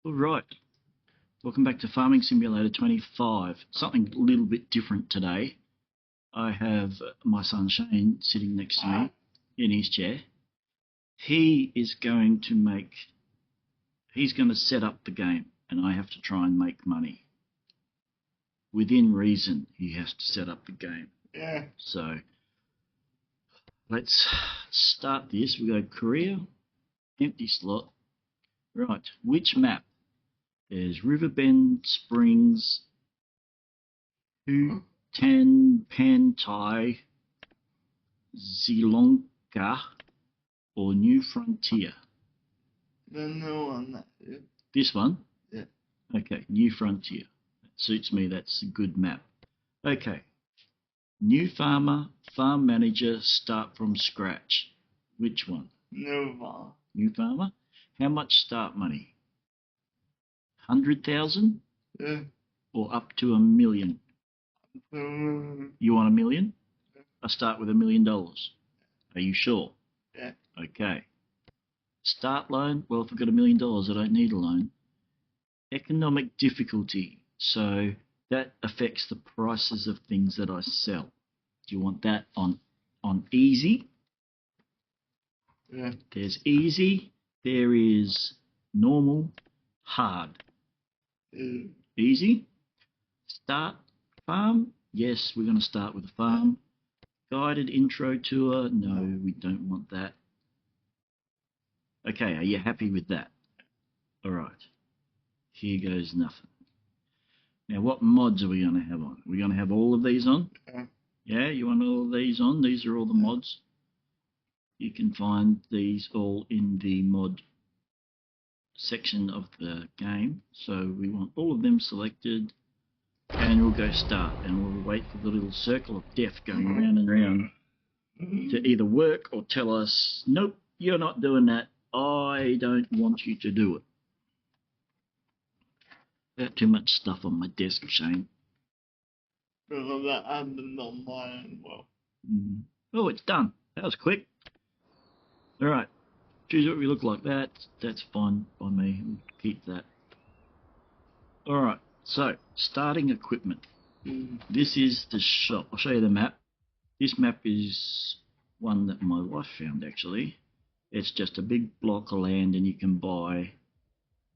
All right, welcome back to Farming Simulator 25. Something a little bit different today. I have my son Shane sitting next to me in his chair. He's going to set up the game, and I have to try and make money. Within reason, he has to set up the game. Yeah. So let's start this. We go career, empty slot. Right, which map? There's Riverbend Springs, Hutan Pantai, Zilonga, or New Frontier. The new one. This one? Yeah. Okay, New Frontier. That suits me, that's a good map. Okay. New farmer, farm manager, start from scratch. Which one? New one. New farmer? How much start money? 100,000? Yeah. Or up to $1 million? You want $1 million? Yeah. I start with $1 million. Are you sure? Yeah. Okay. Start loan? Well, if I've got $1 million, I don't need a loan. Economic difficulty. So that affects the prices of things that I sell. Do you want that on easy? Yeah. There's easy. There is normal, hard. Yeah. Easy. Start farm. Yes, we're going to start with a farm. Guided intro tour. No, we don't want that. Okay, are you happy with that? All right. Here goes nothing. Now, what mods are we going to have on? We're going to have all of these on? Yeah. Yeah, you want all of these on? These are all the mods. You can find these all in the mod section of the game. So we want all of them selected, and we'll go start, and we'll wait for the little circle of death going round and round to either work or tell us, nope, you're not doing that. I don't want you to do it. Got too much stuff on my desk, Shane. Because that happened on mine as well. Oh, it's done. That was quick. All right. Choose what we look like. That's fine by me. We'll keep that. All right. So, starting equipment. This is the shop. I'll show you the map. This map is one that my wife found, actually. It's just a big block of land, and you can buy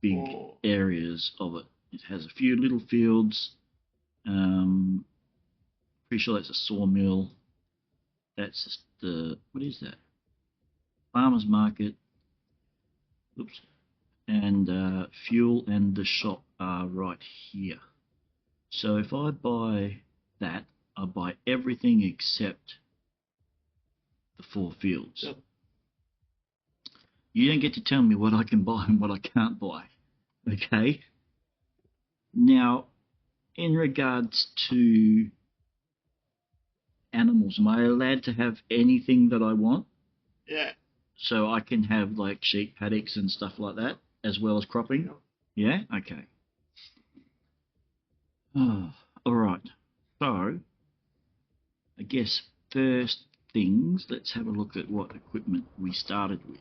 big areas of it. It has a few little fields. Pretty sure that's a sawmill. That's what is that? Farmer's market. Oops. And fuel and the shop are right here. So if I buy that, I buy everything except the 4 fields. Yep. You don't get to tell me what I can buy and what I can't buy. Okay? Now, in regards to animals, am I allowed to have anything that I want? Yeah. So I can have like sheep paddocks and stuff like that, as well as cropping? Yeah? Okay. Oh, all right. So, I guess first things, let's have a look at what equipment we started with.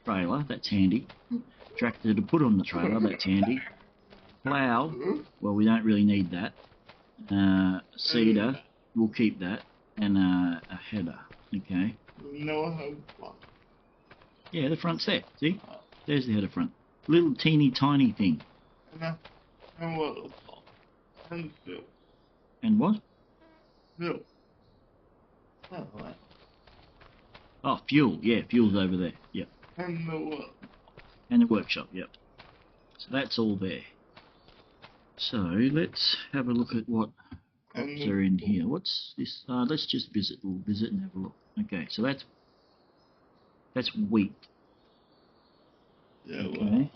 Trailer, that's handy. Tractor to put on the trailer, that's handy. Plough, well, we don't really need that. Seeder, we'll keep that. And a header, okay. No front. Yeah, the front's there, see? There's the header front. Little teeny tiny thing. And what? And fuel. And what? Fuel. Oh, fuel. Yeah, fuel's over there. Yep. And the work. And the workshop, yep. So that's all there. So let's have a look at what crops are in here. What's this? Let's just visit. We'll visit and have a look. Okay, so that's wheat. Yeah, okay.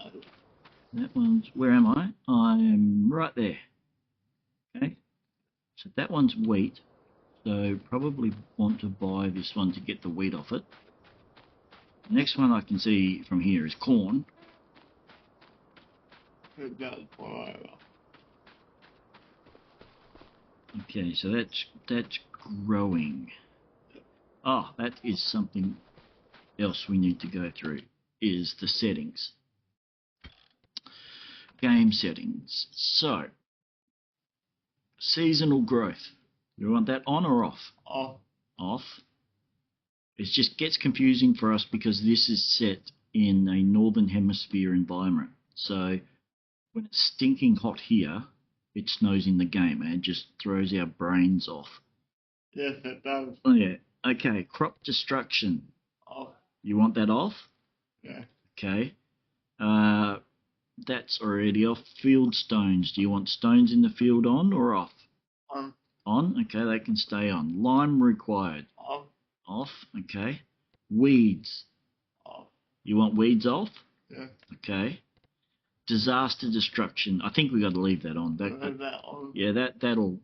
That one's, where am I? I'm right there. Okay. So that one's wheat. So probably want to buy this one to get the wheat off it. The next one I can see from here is corn. Okay, so that's growing. Oh, that is something else we need to go through, is the settings. game settings. So, seasonal growth. You want that on or off? Off. Off. It just gets confusing for us because this is set in a northern hemisphere environment. So when it's stinking hot here, it snows in the game and it just throws our brains off. Yes, it does. Oh yeah. Okay, crop destruction. Off. You want that off? Yeah. Okay. That's already off. Field stones. Do you want stones in the field on or off? On. On. Okay, they can stay on. Lime required. Off. Off. Okay. Weeds. Off. You want weeds off? Yeah. Okay. Disaster destruction. I think we got to leave that on. Leave that on. Yeah, that'll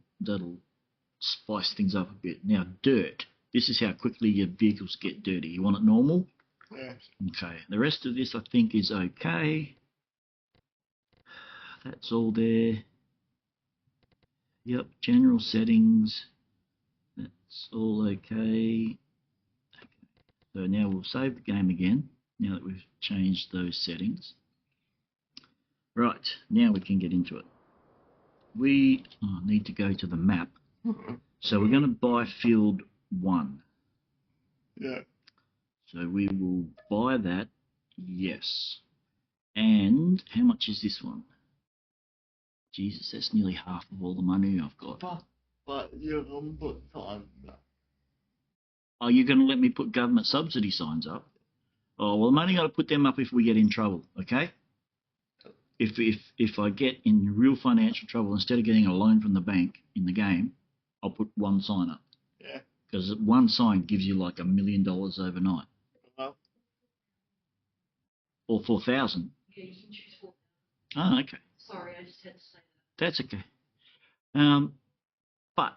spice things up a bit. Now, dirt. This is how quickly your vehicles get dirty. You want it normal? Yeah. Okay. The rest of this I think is okay. That's all there. Yep. General settings. That's all okay. So now we'll save the game again. Now that we've changed those settings. Right, now we can get into it. We need to go to the map. So we're going to buy field 1. Yeah. So we will buy that, yes. And how much is this one? Jesus, that's nearly half of all the money I've got. But you can put time back. Are you going to let me put government subsidy signs up? Oh, well, I'm only going to put them up if we get in trouble, okay? If I get in real financial trouble, instead of getting a loan from the bank in the game, I'll put one sign up. Yeah. Because one sign gives you like $1 million overnight. Well. Or 4,000. Yeah, you can choose 4. Oh, okay. Sorry, I just had to say that. That's okay. But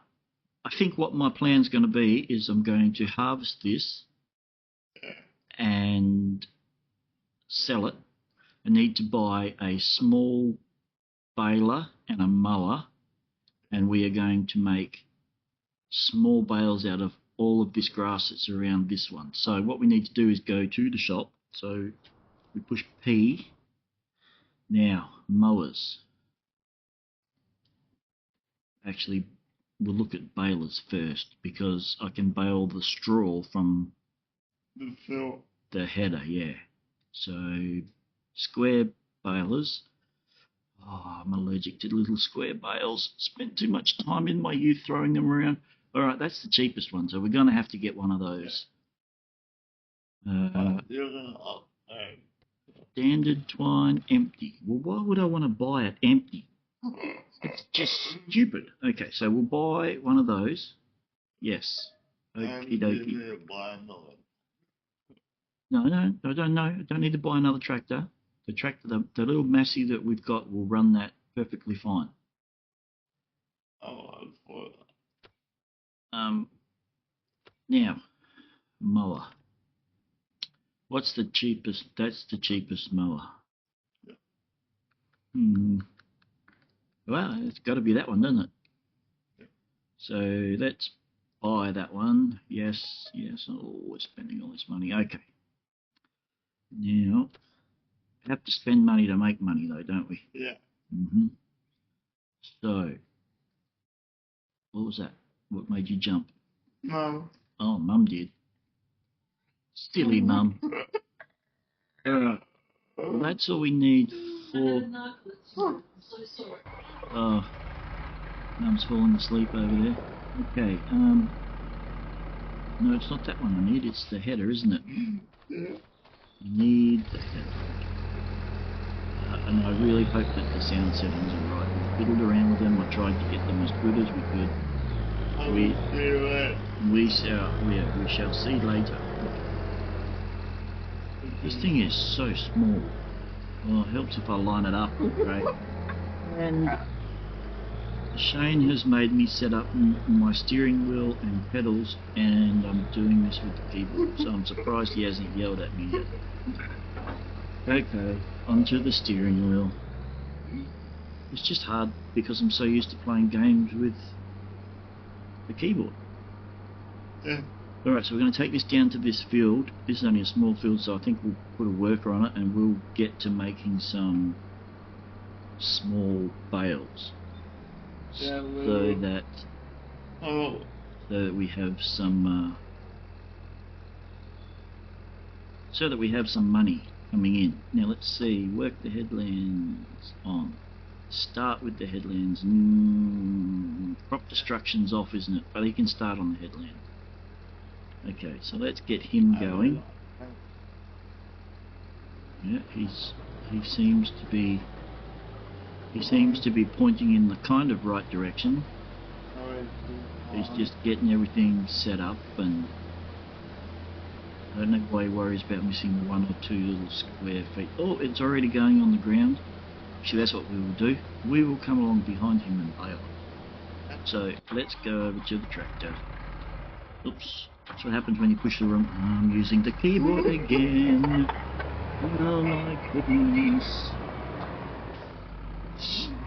I think what my plan's going to be is I'm going to harvest this and sell it. I need to buy a small baler and a mower, and we are going to make small bales out of all of this grass that's around this one. So what we need to do is go to the shop. So we push P. Now, mowers. Actually, we'll look at balers first because I can bale the straw from The field. the header, yeah. So square balers. Oh, I'm allergic to little square bales. Spent too much time in my youth throwing them around. All right, that's the cheapest one, so we're going to have to get one of those. But you're gonna upgrade. Standard twine, empty. Well, why would I want to buy it empty? It's just stupid. Okay, so we'll buy one of those. Yes. Okie dokie. You need to buy another. No, I don't know. I don't need to buy another tractor. The tractor, the little Massey that we've got will run that perfectly fine. Oh, for that. Now, mower. What's the cheapest? That's the cheapest mower. Yeah. Well, it's got to be that one, doesn't it? Yeah. So let's buy that one. Yes. Oh, we're spending all this money. Okay. Now, we have to spend money to make money, though, don't we? Yeah. So, what was that? What made you jump? No. Oh, Mum did. Silly Mum. Well, that's all we need for... I'm so sorry. Oh, Mum's falling asleep over there. Okay, no, it's not that one I need, it's the header, isn't it? Yeah. You need the header. And I really hope that the sound settings are right. We fiddled around with them, I tried to get them as good as we could. We shall see later. This thing is so small. Well, it helps if I line it up, great. And Shane has made me set up my steering wheel and pedals, and I'm doing this with the keyboard, so I'm surprised he hasn't yelled at me yet. Okay, onto the steering wheel. It's just hard because I'm so used to playing games with the keyboard. Yeah. Alright, so we're going to take this down to this field. This is only a small field, so I think we'll put a worker on it and we'll get to making some small bales, Yeah, so that Oh, we have some money coming in. Now let's see. Work the headlands on. Start with the headlands. Crop destruction's off, isn't it? But he can start on the headland. Okay, so let's get him going. Yeah, he seems to be pointing in the kind of right direction. He's just getting everything set up, and I don't know why he worries about missing one or two little square feet. Oh, it's already going on the ground. Actually, that's what we will do. We will come along behind him and bail. So let's go over to the tractor. Oops, that's what happens when you push the wrong. I'm using the keyboard again. Oh my goodness.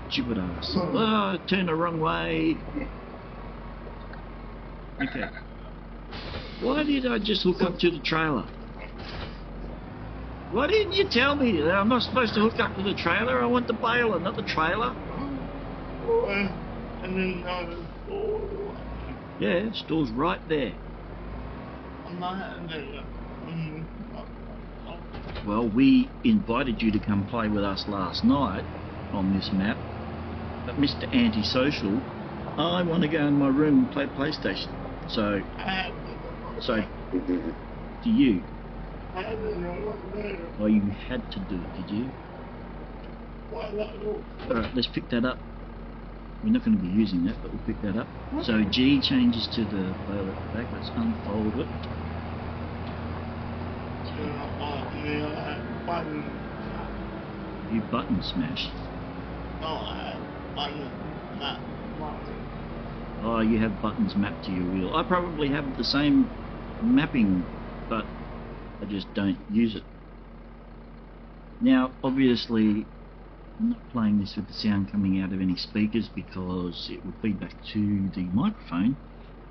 Stupid ass. Oh, turn the wrong way. Okay. Why did I just hook up to the trailer? Why didn't you tell me that I'm not supposed to hook up to the trailer? I want the baler, not the trailer. And then the store. Yeah, store's right there. Well, we invited you to come play with us last night on this map, but Mr. Antisocial, I want to go in my room and play PlayStation. So do you? Oh, you had to do it, did you? Alright, let's pick that up. We're not going to be using that, but we'll pick that up. So G changes to the baler at the back. Let's unfold it. You button smash. Oh, you have buttons mapped to your wheel. I probably have the same mapping, but I just don't use it. Now, obviously, I'm not playing this with the sound coming out of any speakers because it will feed back to the microphone.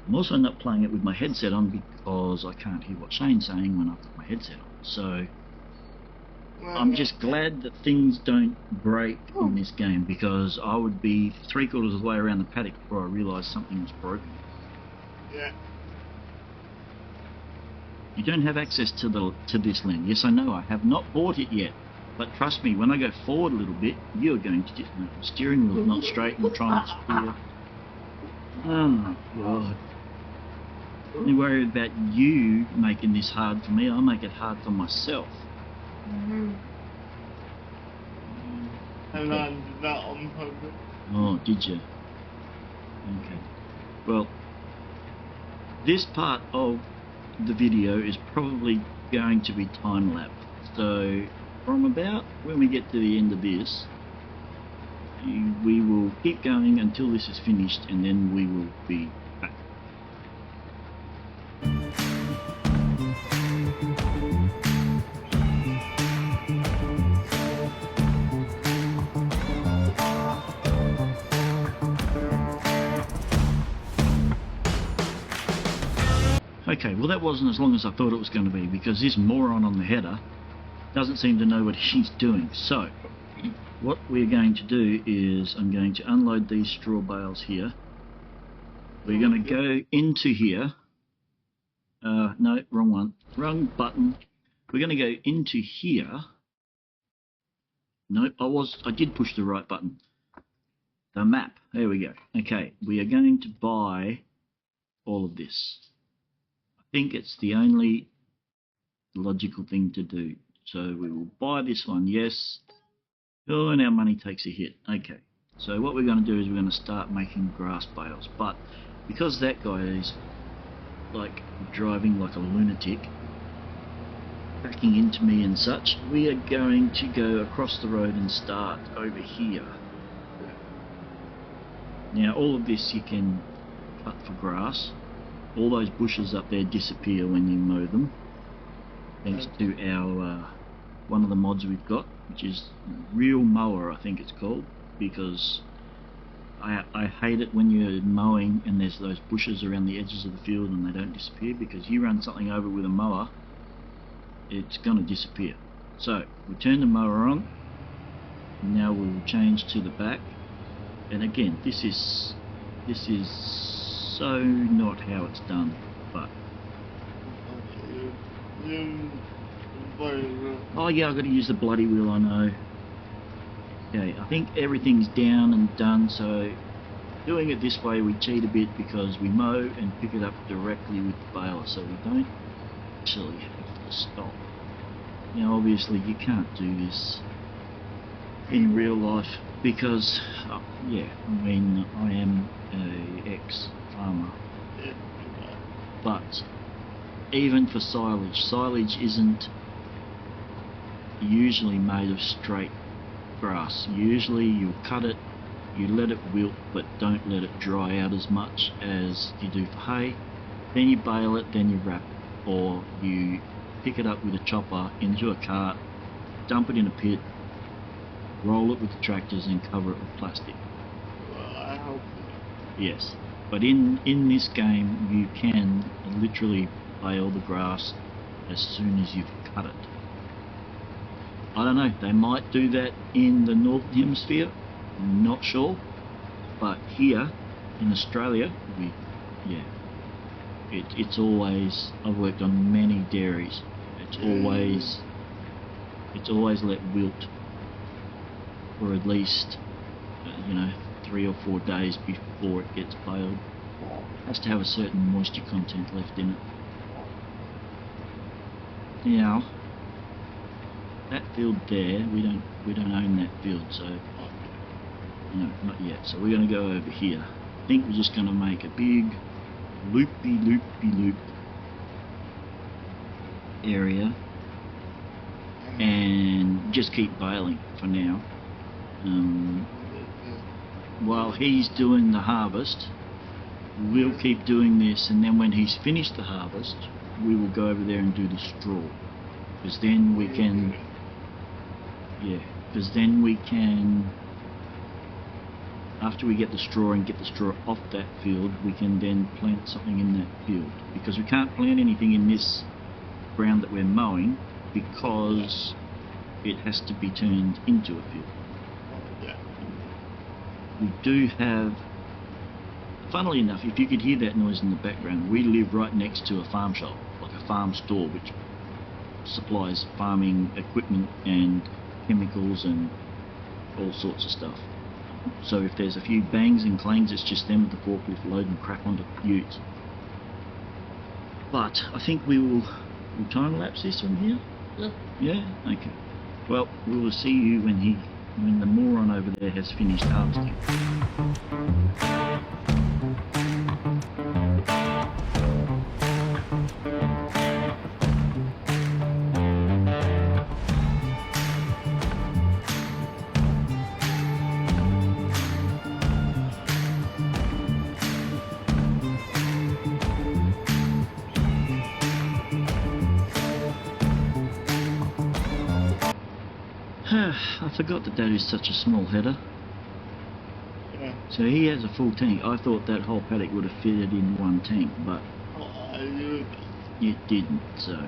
I'm also not playing it with my headset on because I can't hear what Shane's saying when I put my headset on. So I'm just glad that things don't break in this game, because I would be 3/4 of the way around the paddock before I realised something was broken. Yeah. You don't have access to this land. Yes, I know. I have not bought it yet. But trust me, when I go forward a little bit, you're going to just... The steering wheel's not straight and you're trying to steer. Oh my god. I'm only worried about you making this hard for me. I'll make it hard for myself. And I did that on purpose. Oh, did you? Okay. Well, this part of the video is probably going to be time-lapsed. So, from about when we get to the end of this, we will keep going until this is finished, and then we will be back. Okay, well that wasn't as long as I thought it was going to be, because this moron on the header doesn't seem to know what he's doing. So, what we're going to do is I'm going to unload these straw bales here. We're going to go into here. No, wrong one. Wrong button. We're going to go into here. Nope, I did push the right button. The map. There we go. Okay, we are going to buy all of this. I think it's the only logical thing to do. So we will buy this one, yes. Oh, and our money takes a hit. Okay, so what we're going to do is we're going to start making grass bales. But because that guy is like driving like a lunatic, backing into me and such, we are going to go across the road and start over here. Now all of this you can cut for grass. All those bushes up there disappear when you mow them, thanks to our one of the mods we've got, which is Real Mower, I think it's called, because I hate it when you're mowing and there's those bushes around the edges of the field and they don't disappear, because you run something over with a mower, it's going to disappear. So we turn the mower on. Now now we'll change to the back. And again, this is so not how it's done, but oh yeah, I've got to use the bloody wheel, I know. Okay, I think everything's down and done, so doing it this way we cheat a bit because we mow and pick it up directly with the baler, so we don't actually have to stop. Now obviously you can't do this in real life because, yeah, I mean, I am a ex-farmer, but even for silage isn't usually made of straight grass. Usually you cut it, you let it wilt, but don't let it dry out as much as you do for hay. Then you bale it, then you wrap it, or you pick it up with a chopper into a cart, dump it in a pit, roll it with the tractors and cover it with plastic. I hope Yes, but in this game you can literally bale the grass as soon as you've cut it. I don't know, they might do that in the Northern Hemisphere, I'm not sure, but here in Australia, it's always, I've worked on many dairies, it's always let wilt for at least, 3 or 4 days before it gets baled. It has to have a certain moisture content left in it. Now, that field there, we don't own that field, so no, not yet. So we're going to go over here. I think we're just going to make a big loop area and just keep baling for now. While he's doing the harvest, we'll keep doing this, and then when he's finished the harvest, we will go over there and do the straw, because then we can, after we get the straw and get the straw off that field, we can then plant something in that field, because we can't plant anything in this ground that we're mowing because it has to be turned into a field. We do have, funnily enough, if you could hear that noise in the background, we live right next to a farm shop, like a farm store, which supplies farming equipment and chemicals and all sorts of stuff. So if there's a few bangs and clangs, it's just them with the forklift loading crap onto the utes. But I think we'll time lapse this from here. Yeah. Okay. Well, we will see you when the moron over there has finished harvesting. I forgot that is such a small header. Yeah. So he has a full tank. I thought that whole paddock would have fitted in one tank, but it didn't. So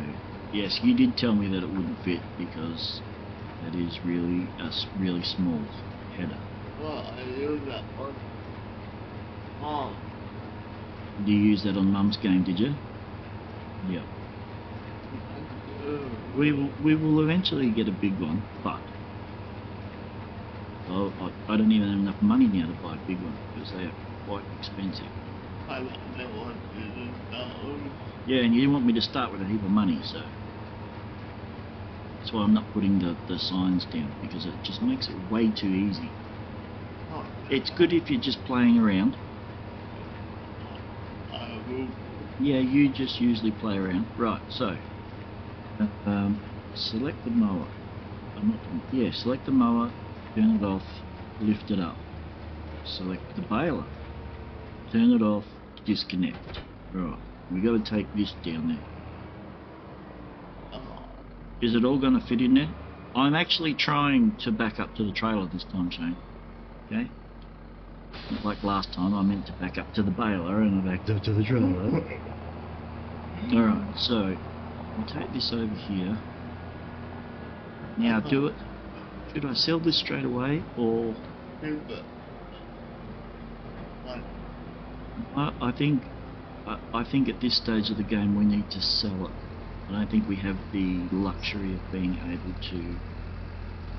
yes, you did tell me that it wouldn't fit because that is really a really small header. Well, I use that on Mom. You used that on Mum's game, did you? Yeah. We will eventually get a big one, but I don't even have enough money now to buy a big one because they are quite expensive. I don't want you to know. Yeah, and you didn't want me to start with a heap of money, so that's why I'm not putting the signs down, because it just makes it way too easy. It's good if you're just playing around. Yeah, you just usually play around. Right, so select the mower. Select the mower, turn it off, lift it up. Select the baler, turn it off, disconnect. Right, we got to take this down there. Is it all going to fit in there? I'm actually trying to back up to the trailer this time, Shane. Okay? Not like last time, I meant to back up to the baler and I backed up to the trailer. Alright, so I'll take this over here. Now do it. should I sell this straight away, or Super. Like, I think I think at this stage of the game we need to sell it. I don't think we have the luxury of being able to.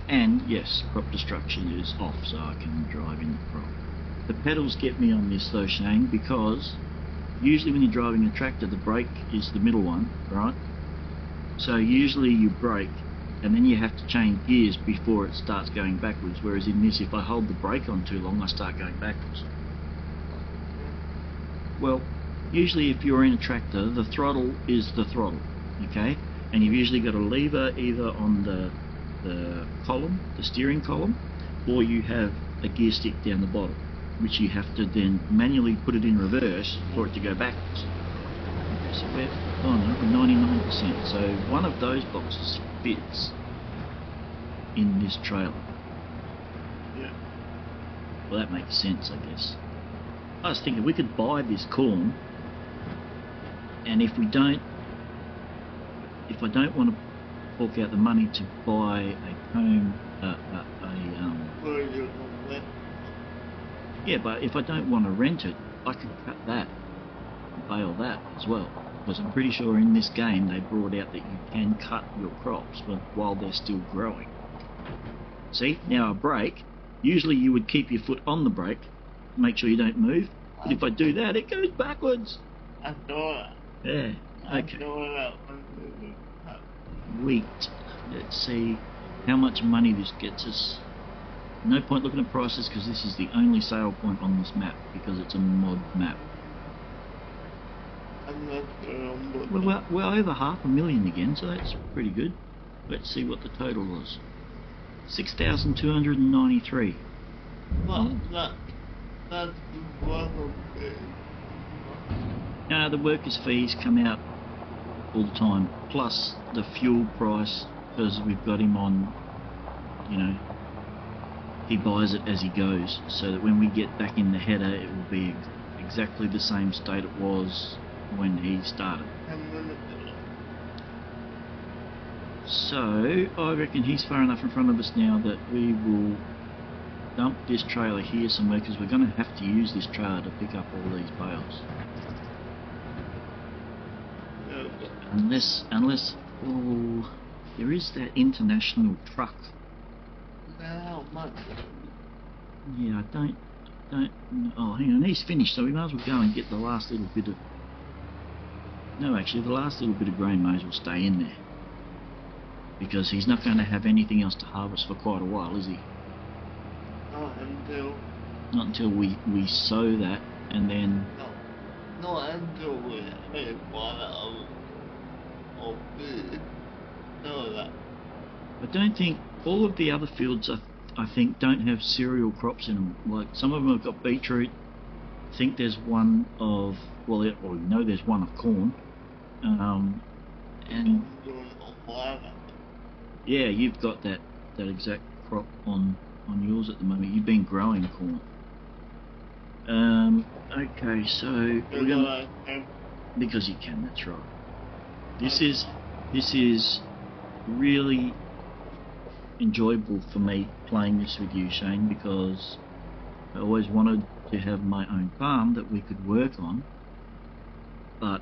And yes, crop destruction is off, so I can drive in the crop. The pedals get me on this though, Shane, because usually when you're driving a tractor, the brake is the middle one, right? So usually you brake, and then you have to change gears before it starts going backwards. Whereas in this, if I hold the brake on too long, I start going backwards. Well, usually if you're in a tractor, the throttle is the throttle, okay? And you've usually got a lever either on the column, the steering column, or you have a gear stick down the bottom, which you have to then manually put it in reverse for it to go backwards. So we're, oh no, we're 99%. So one of those boxes fits in this trailer. yeah. Well, that makes sense, I guess. I was thinking we could buy this corn, and if I don't want to fork out the money to buy a comb, Where you on that? yeah, but if I don't want to rent it, I could cut that, and bale that as well. Because I'm pretty sure in this game they brought out that you can cut your crops while they're still growing. See, now a brake, usually you would keep your foot on the brake, make sure you don't move, but if I do that, it goes backwards. I know that. Yeah, I okay. know that one. Wheat. Let's see how much money this gets us. No point looking at prices because this is the only sale point on this map because it's a mod map. I'm not sure. Well, we're over 500,000 again, so that's pretty good. Let's see what the total was. 6,293. But that's one of the. Now the workers' fees come out all the time, plus the fuel price, because we've got him on, you know, he buys it as he goes, so that when we get back in the header it will be exactly the same state it was when he started. So I reckon he's far enough in front of us now that we will dump this trailer here somewhere, because we're going to have to use this trailer to pick up all these bales. Unless, oh, there is that international truck. How much? Yeah, I don't, oh, hang on, he's finished, so we might as well go and get the last little bit of, no, actually, the last little bit of grain may as well stay in there. Because he's not going to have anything else to harvest for quite a while, is he? Not until we sow that, and then... No, not until we have one of food. No, that. I don't think all of the other fields I think don't have cereal crops in them. Like some of them have got beetroot. I think there's one of we know there's one of corn. And yeah, you've got that exact crop on yours at the moment. You've been growing corn. Okay, so we're gonna, because you can. That's right. This is really enjoyable for me playing this with you, Shane, because I always wanted to have my own farm that we could work on, but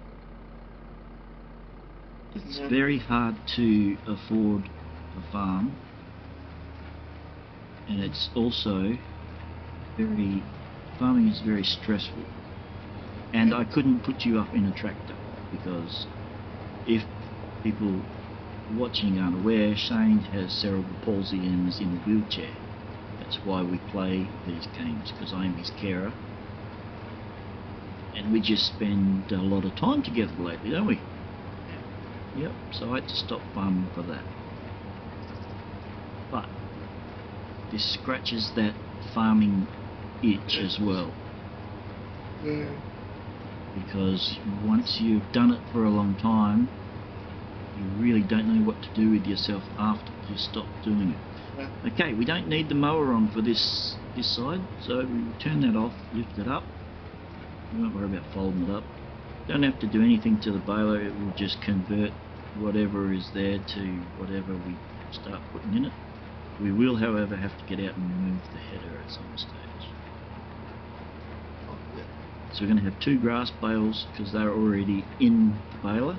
it's very hard to afford a farm, and it's also farming is very stressful, and I couldn't put you up in a tractor because if people watching aren't aware, Shane has cerebral palsy and is in a wheelchair. That's why we play these games, because I am his carer. And we just spend a lot of time together lately, don't we? Yep, so I had to stop farming for that. But this scratches that farming itch as well. Yeah. Because once you've done it for a long time, you really don't know what to do with yourself after you stop doing it. Okay, we don't need the mower on for this side, so we turn that off, lift it up. We won't worry about folding it up. Don't have to do anything to the baler, it will just convert whatever is there to whatever we start putting in it. We will, however, have to get out and remove the header at some stage. Oh, yeah. So we're going to have 2 grass bales because they're already in the baler.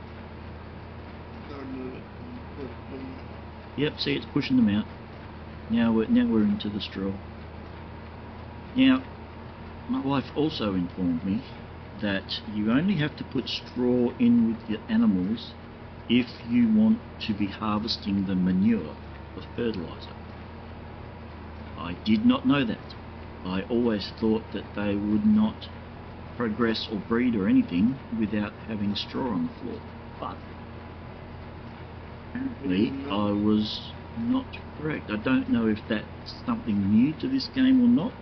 Yep, see, it's pushing them out. Now we're into the straw. Now, my wife also informed me that you only have to put straw in with your animals if you want to be harvesting the manure for fertilizer. I did not know that. I always thought that they would not progress or breed or anything without having straw on the floor. But apparently I was not correct. I don't know if that's something new to this game or not.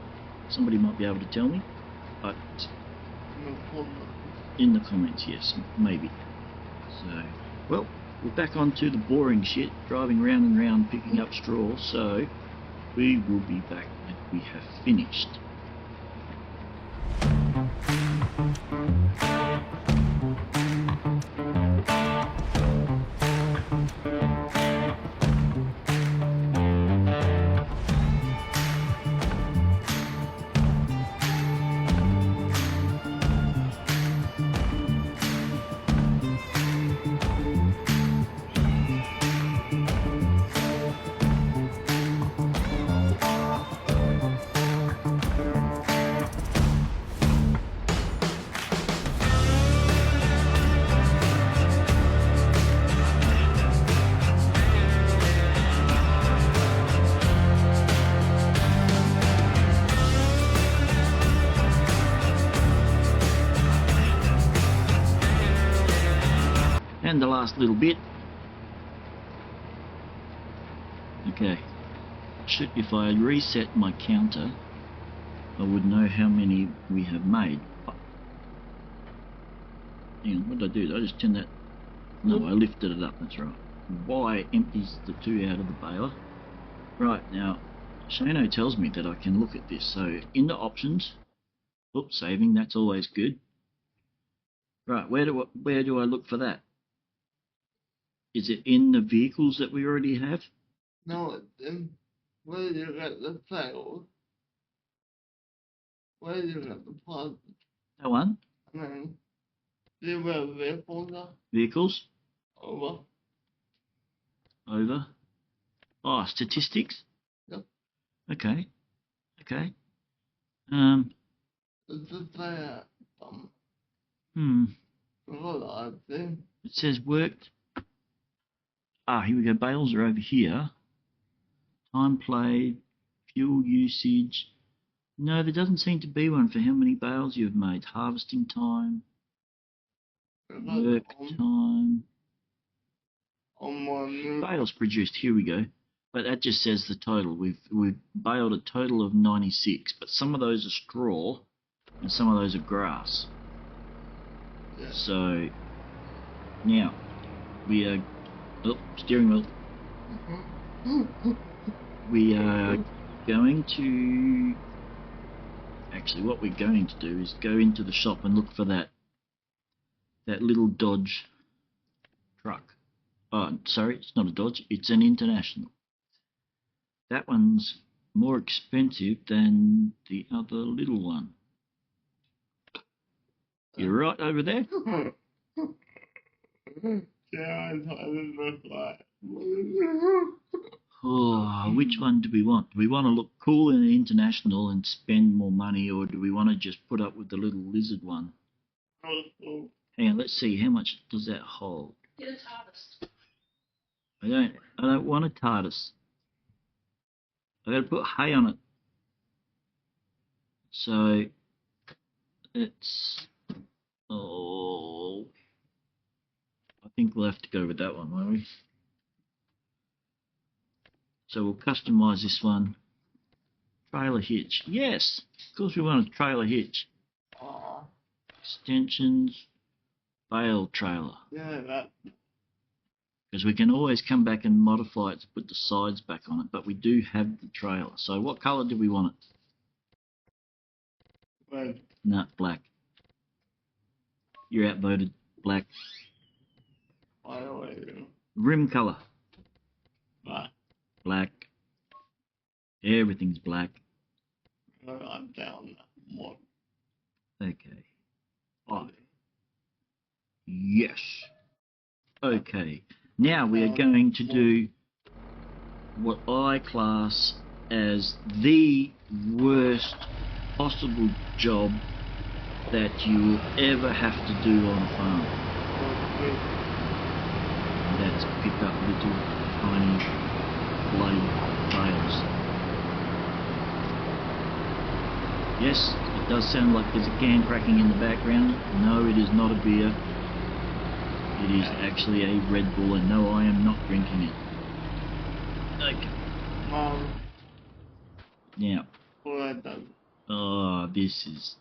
Somebody might be able to tell me. But in the comments, yes, maybe. So, well, we're back onto the boring shit, driving round and round picking up straw, so we will be back when we have finished. And the last little bit. Okay. If I reset my counter, I would know how many we have made. Hang on, what did I do? Did I just turn that? No, I lifted it up, that's right. Y empties the 2 out of the baler. Right, now, Shano tells me that I can look at this. So, in the options, oops, saving, that's always good. Right, where do I look for that? Is it in the vehicles that we already have? No, it's in where you get the sales, where you get the deposit, That one? and then see where vehicles are Vehicles? over. Over. Oh, statistics? Yep. Okay. Okay. It's just there, Hmm. because I think It says worked. Ah, here we go. Bales are over here. Time played, fuel usage. No, there doesn't seem to be one for how many bales you've made. Harvesting time, work time. on my new Bales produced. Here we go. But that just says the total. We've baled a total of 96, but some of those are straw and some of those are grass. yeah. So now we are steering wheel. We are going to actually what we're going to do is go into the shop and look for that little Dodge truck. Oh, sorry, it's not a Dodge, it's an International. That one's more expensive than the other little one. You're right over there? Yeah, I didn't look like. Oh, which one do we want? Do we want to look cool in the International and spend more money, or do we want to just put up with the little lizard one? Hang on, let's see, how much does that hold? Get a TARDIS. I don't want a TARDIS. I gotta put hay on it. So it's I think we'll have to go with that one, won't we? So we'll customize this one. Trailer hitch. Yes, of course we want a trailer hitch. Extensions, bale trailer. Yeah, that. Because we can always come back and modify it to put the sides back on it, but we do have the trailer. So what colour do we want it? Red. No, black. You're outvoted. Black. By the way, Rim colour. black. Black. Everything's black. I'm down one. Okay. Oh, yes. Okay. Now we are going to do what I class as the worst possible job that you will ever have to do on a farm. That's pick up little tiny bloody bales. Yes, it does sound like there's a can cracking in the background. No, it is not a beer. It is actually a Red Bull, and no, I am not drinking it. Okay. Now, oh, this is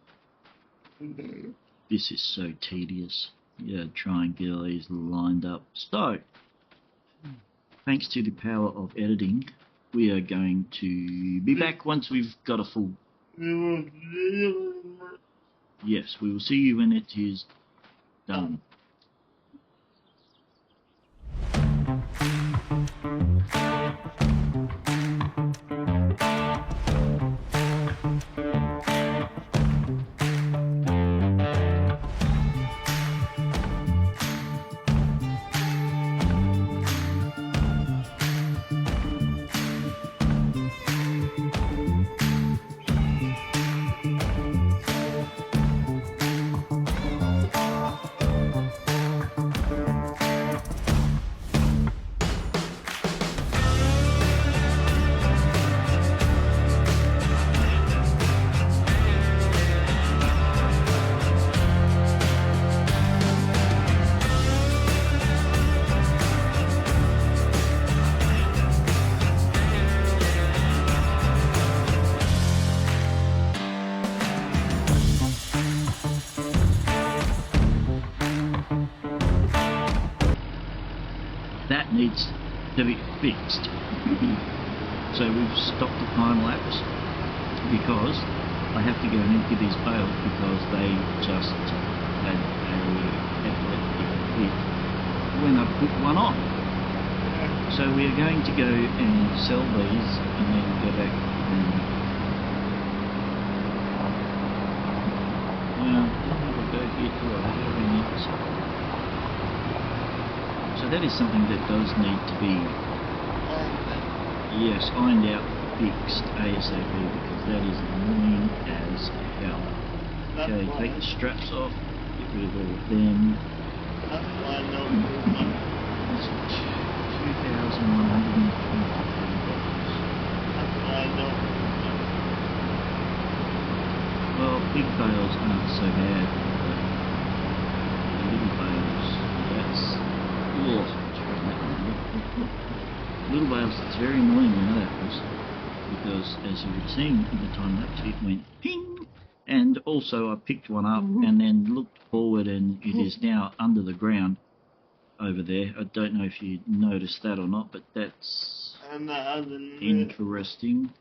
so tedious. Yeah, try and get all these lined up. So, thanks to the power of editing, we are going to be back once we've got a full. Yes, we will see you when it is done. That needs to be fixed. So we've stopped the time lapse because I have to go and empty these bales because they just had a epileptic fit when I put one on. So we are going to go and sell these and then go back and we'll go here to our hearing. So that is something that does need to be, yes, ironed out, fixed ASAP, because that is annoying as hell. Okay, take the straps off, get rid of all of them. That's 2,123 $2,123. Well, big bales aren't so bad, but little bales, that's... Little bales, it's very annoying when that happens, because as you would see in the time lapse, it went ping, and also I picked one up and then looked forward, and it is now under the ground over there. I don't know if you noticed that or not, but that's interesting.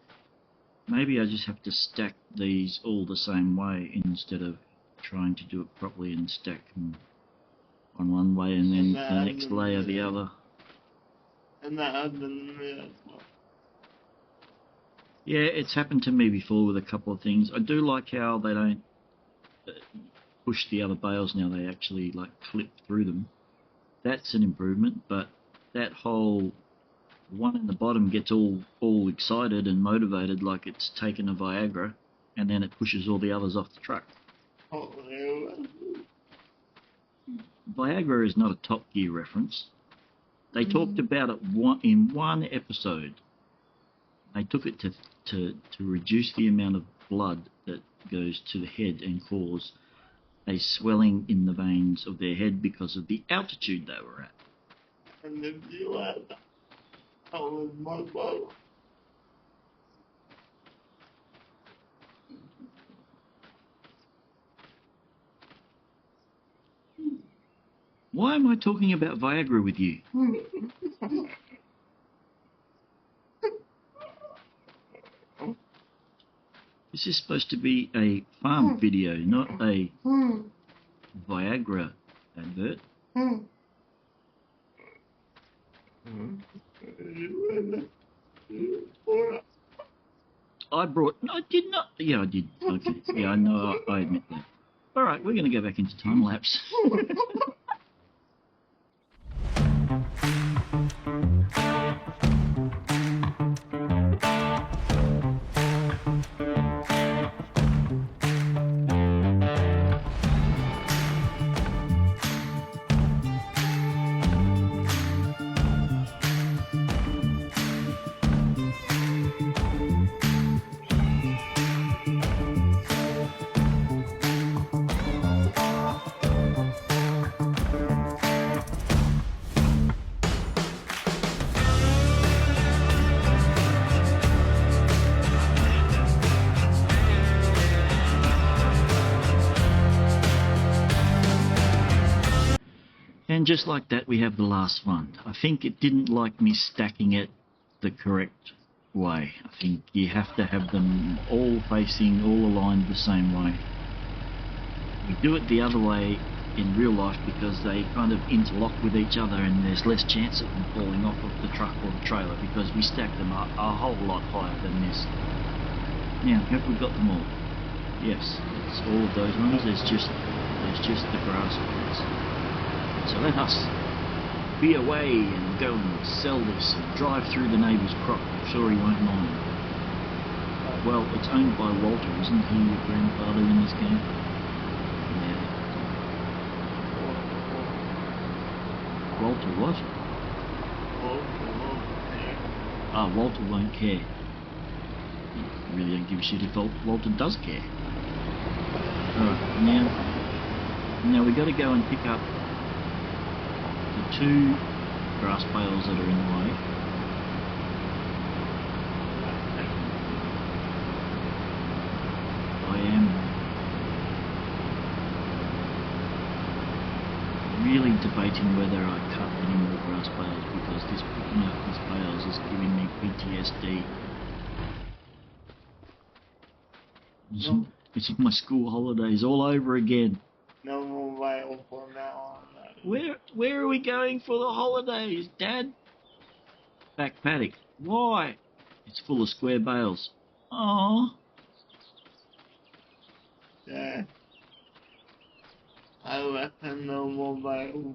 Maybe I just have to stack these all the same way instead of trying to do it properly and stack them on one way and then the next layer the other. Yeah, it's happened to me before with a couple of things. I do like how they don't push the other bales now, they actually like clip through them. That's an improvement, but that whole one in the bottom gets all excited and motivated like it's taken a Viagra, and then it pushes all the others off the truck. Viagra is not a Top Gear reference. They talked about it in one episode. They took it to reduce the amount of blood that goes to the head and cause a swelling in the veins of their head because of the altitude they were at. And if you had my blood. Why am I talking about Viagra with you? This is supposed to be a farm video, not a Viagra advert. I brought. No, I did not. Yeah, I did. Okay. Yeah, I know. I admit that. All right, we're going to go back into time lapse. And just like that, we have the last one. I think it didn't like me stacking it the correct way. I think you have to have them all facing, all aligned the same way. We do it the other way in real life because they kind of interlock with each other and there's less chance of them falling off of the truck or the trailer because we stack them a whole lot higher than this. Now, have we got them all? Yes, it's all of those ones. There's just the grass ones. So let us be away and go and sell this and drive through the neighbour's crop. I'm sure he won't mind. Well, it's owned by Walter, isn't he, your grandfather in this game? Yeah. Walter what? Ah, Walter won't care. You really don't give a shit if Walter does care. Alright, now we got to go and pick up the 2 grass bales that are in the way. I am really debating whether I cut any more grass bales because this picking up these bales is giving me PTSD. It's my school holidays all over again. No more bale for now on. Where are we going for the holidays, Dad? Back paddock. Why? It's full of square bales. Aww. Yeah. I reckon no more bale.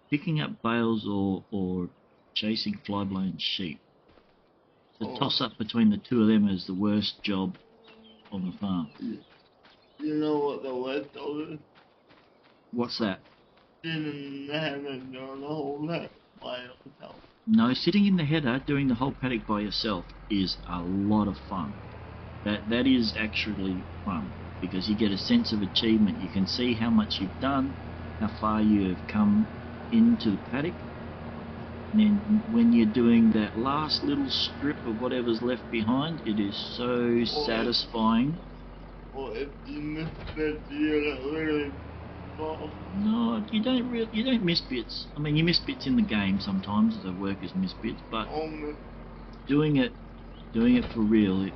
Picking up bales or chasing fly-blown sheep. The toss-up between the two of them is the worst job on the farm. You know what the worst of it? What's that? Didn't have it doing the whole lot by yourself. No, sitting in the header doing the whole paddock by yourself is a lot of fun. That is actually fun because you get a sense of achievement. You can see how much you've done, how far you have come into the paddock. And then when you're doing that last little strip of whatever's left behind, it is so satisfying. Or if you miss it, you get really fast. No, you don't miss bits. I mean, you miss bits in the game sometimes. The workers miss bits, but doing it for real, it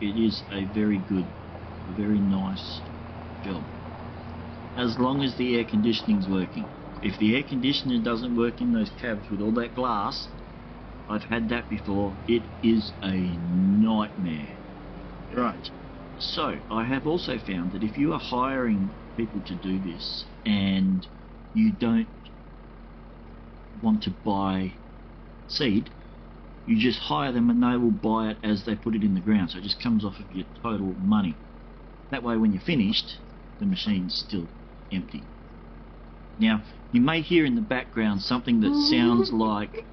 is a very good, a very nice job. As long as the air conditioning's working. If the air conditioner doesn't work in those cabs with all that glass, I've had that before, it is a nightmare. Right, so I have also found that if you are hiring people to do this and you don't want to buy seed, you just hire them and they will buy it as they put it in the ground, so it just comes off of your total money. That way when you're finished, the machine's still empty. Now, you may hear in the background something that sounds like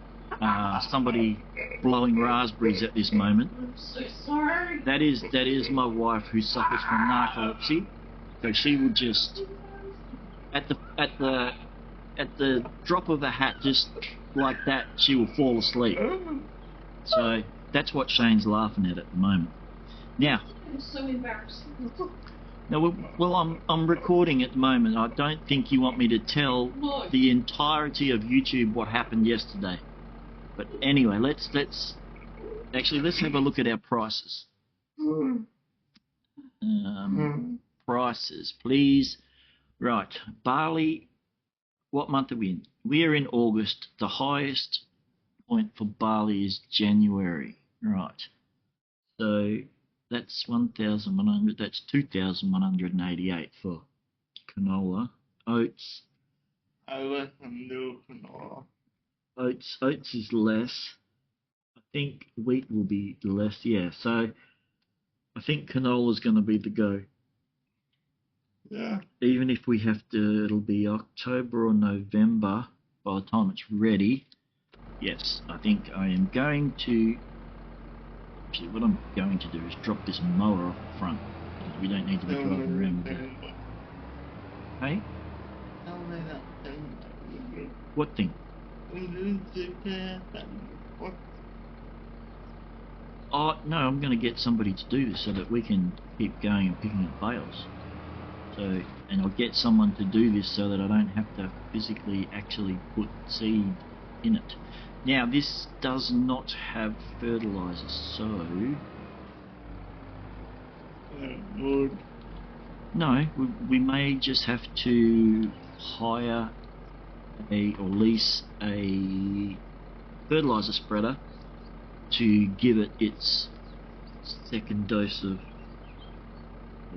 somebody blowing raspberries at this moment. I'm so sorry. That is my wife who suffers from narcolepsy. So she will just at the drop of a hat, just like that, she will fall asleep. So that's what Shane's laughing at the moment. Now, It's so embarrassing. Now, well, I'm recording at the moment. I don't think you want me to tell the entirety of YouTube what happened yesterday. But anyway, let's have a look at our prices. Prices, please. Right, barley. What month are we in? We are in August. The highest point for barley is January. Right. So that's 1,100. That's 2,188 for canola. Oats. I reckon do canola. Oats is less. I think wheat will be less. Yeah. So I think canola is going to be the go. Yeah. Even if we have to, it'll be October or November by the time it's ready. Yes, I think I am going to. Actually, what I'm going to do is drop this mower off the front. Because we don't need to be driving around with it. Hey? Tell me that thing. What thing? Oh, no, I'm going to get somebody to do this so that we can keep going and picking up bales. So, and I'll get someone to do this so that I don't have to physically actually put seed in it. Now, this does not have fertilizer, so... Wood. No, we may just have to hire or lease a fertilizer spreader to give it its second dose of,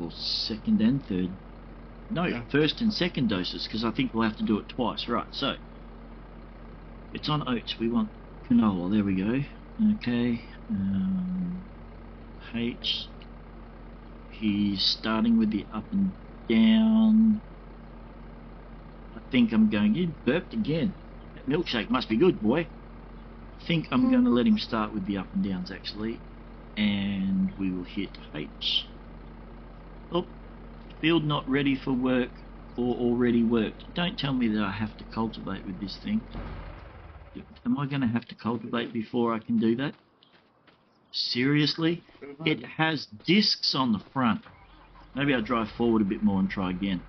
or second and third, no, Yeah. first and second doses, because I think we'll have to do it twice. Right, so it's on oats. We want canola. There we go. Okay. H. He's starting with the up and down. I think I'm going. You burped again. That milkshake must be good, boy. I think I'm going to let him start with the up and downs actually, and we will hit H. Oh, field not ready for work or already worked. Don't tell me that I have to cultivate with this thing. Am I going to have to cultivate before I can do that? Seriously? It has discs on the front. Maybe I'll drive forward a bit more and try again.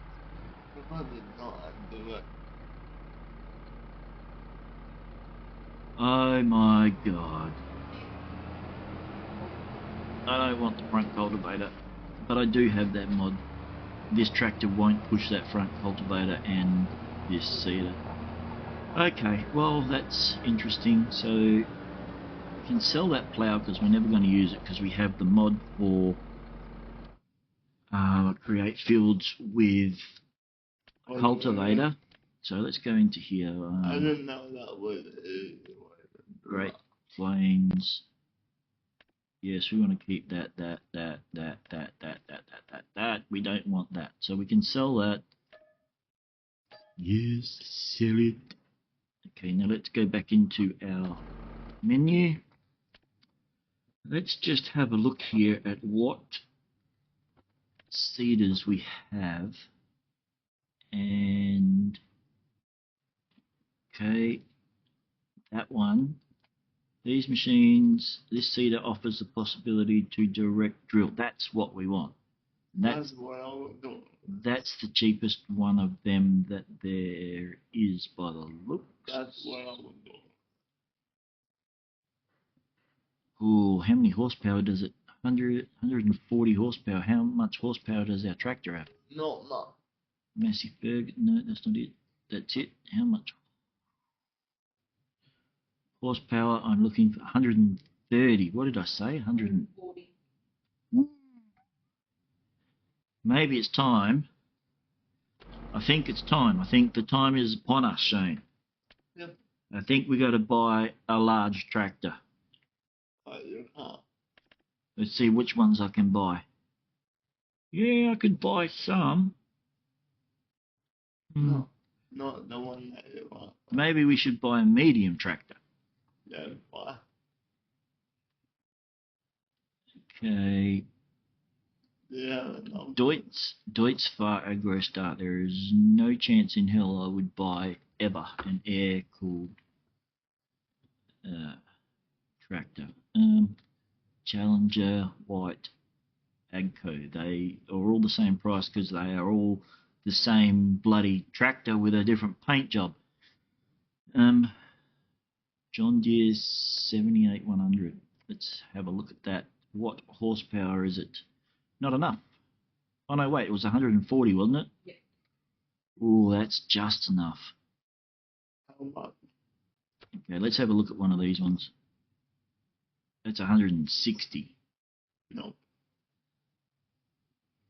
Oh my god. I don't want the front cultivator, but I do have that mod. This tractor won't push that front cultivator and this seeder. Okay, well that's interesting. So we can sell that plough because we're never going to use it because we have the mod for create fields with a cultivator. So let's go into here. I didn't know that was Great Plains. Yes, we want to keep that. We don't want that. So we can sell that. Yes, sell it. Okay, now let's go back into our menu. Let's just have a look here at what seeders we have. And, okay, that one. These machines, this seeder offers the possibility to direct drill. That's what we want. That's what I was doing. That's the cheapest one of them that there is by the looks. That's what I was doing. Ooh, how many horsepower does it? 140 horsepower. How much horsepower does our tractor have? Not much. Massive Berg. No, that's not it. That's it. How much horsepower? I'm looking for 130. What did I say? 140. Maybe it's time. I think it's time. I think the time is upon us, Shane. Yep. I think we got to buy a large tractor. You can't. Let's see which ones I can buy. Yeah, I could buy some. No, not the one that you want. Maybe we should buy a medium tractor. Yeah, why? Okay. Yeah, no. Deutz Far Agro Start. There is no chance in hell I would buy ever an air-cooled tractor. Challenger, White, Agco. They are all the same price because they are all the same bloody tractor with a different paint job. John Deere 78-100. Let's have a look at that. What horsepower is it? Not enough. Oh no, wait, it was 140, wasn't it? Yeah. Oh, that's just enough. How much? Okay, let's have a look at one of these ones. That's 160. No.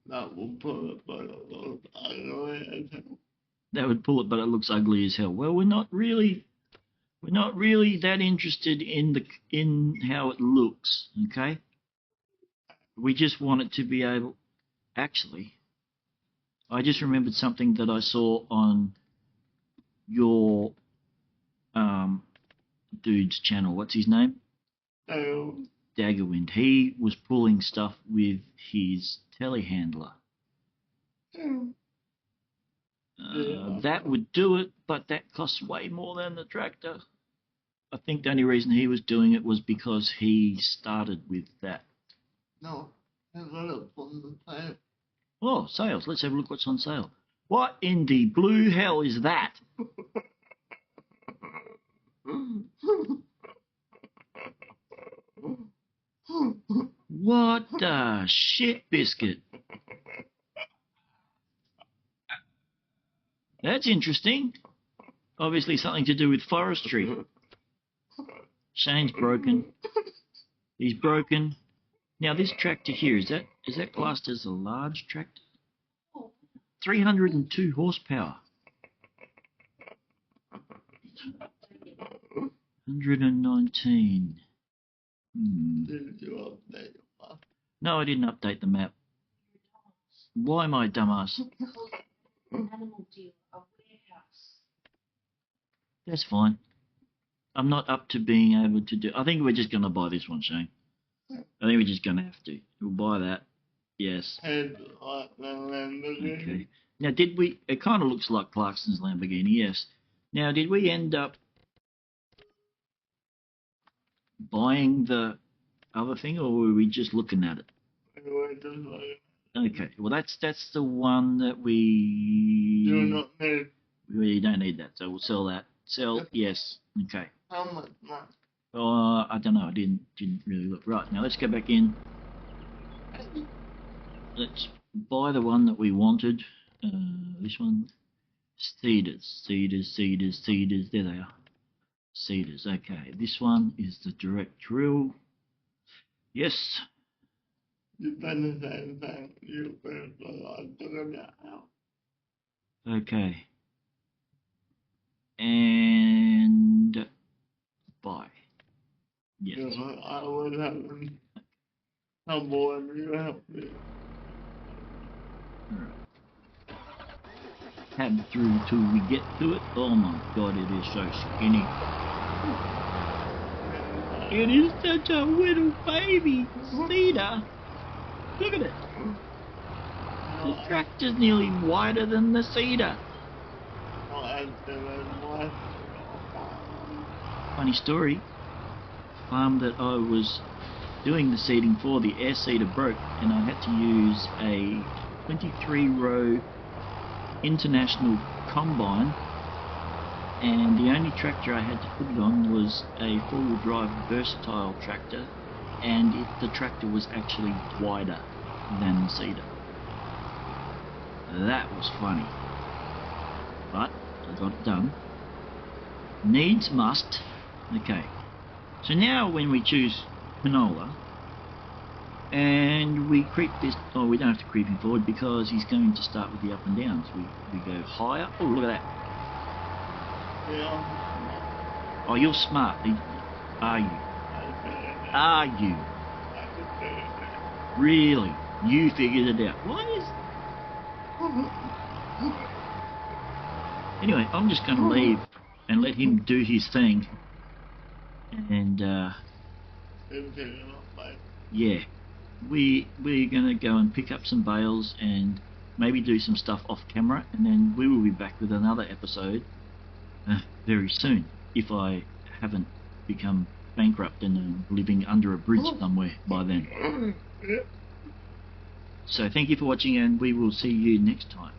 That will put it, but it looks ugly as hell. That would pull it, but it looks ugly as hell. Well, we're not really that interested in how it looks, okay? We just want it to be able. Actually, I just remembered something that I saw on your dude's channel. What's his name? So, Daggerwind. He was pulling stuff with his telehandler. That would do it, but that costs way more than the tractor. I think the only reason he was doing it was because he started with that. no, I got it from the sale. Oh, sales. Let's have a look what's on sale. What in the blue hell is that? What the shit biscuit? That's interesting. Obviously something to do with forestry. Shane's broken. He's broken. Now this tractor here, is that classed as a large tractor? 302 horsepower. 119. Did you update your map? No, I didn't update the map. Why, my dumbass? Animal deal, a warehouse. That's fine. I'm not up to being able to do. I think we're just going to buy this one, Shane. I think we're just going to have to. We'll buy that. Yes. Head like the Lamborghini. Okay. Now, did we? It kind of looks like Clarkson's Lamborghini. Yes. Now, did we end up buying the other thing, or were we just looking at it? Anyway, just like Okay. Well, that's the one that we. do not need. We don't need that, so we'll sell that. Sell. Yes. Okay. How much money? I don't know. I didn't really look. Right, now let's go back in. Let's buy the one that we wanted. This one. Cedars. There they are. Cedars. Okay, this one is the direct drill. Yes. You better say thank you for doing that out. Okay. And buy. Yes. You know, I was having trouble and you helped me. Tab through till we get to it. Oh my god, it is so skinny. It is such a little baby cedar. Look at it. The tractor's nearly wider than the cedar. Funny story. The farm that I was doing the seeding for, the air seeder broke, and I had to use a 23-row international combine, and the only tractor I had to put it on was a four-wheel drive versatile tractor, and the tractor was actually wider than the cedar. That was funny, but I got it done. Needs must. Okay, so now when we choose canola and we creep this, oh, we don't have to creep him forward because he's going to start with the up and downs. We go higher. Oh, look at that. Yeah. Oh, you're smart. Are you? Are you? Really? You figured it out. What is... Anyway, I'm just going to leave and let him do his thing. And, yeah. We're going to go and pick up some bales and maybe do some stuff off camera, and then we will be back with another episode very soon, if I haven't become bankrupt and living under a bridge somewhere by then. So thank you for watching, and we will see you next time.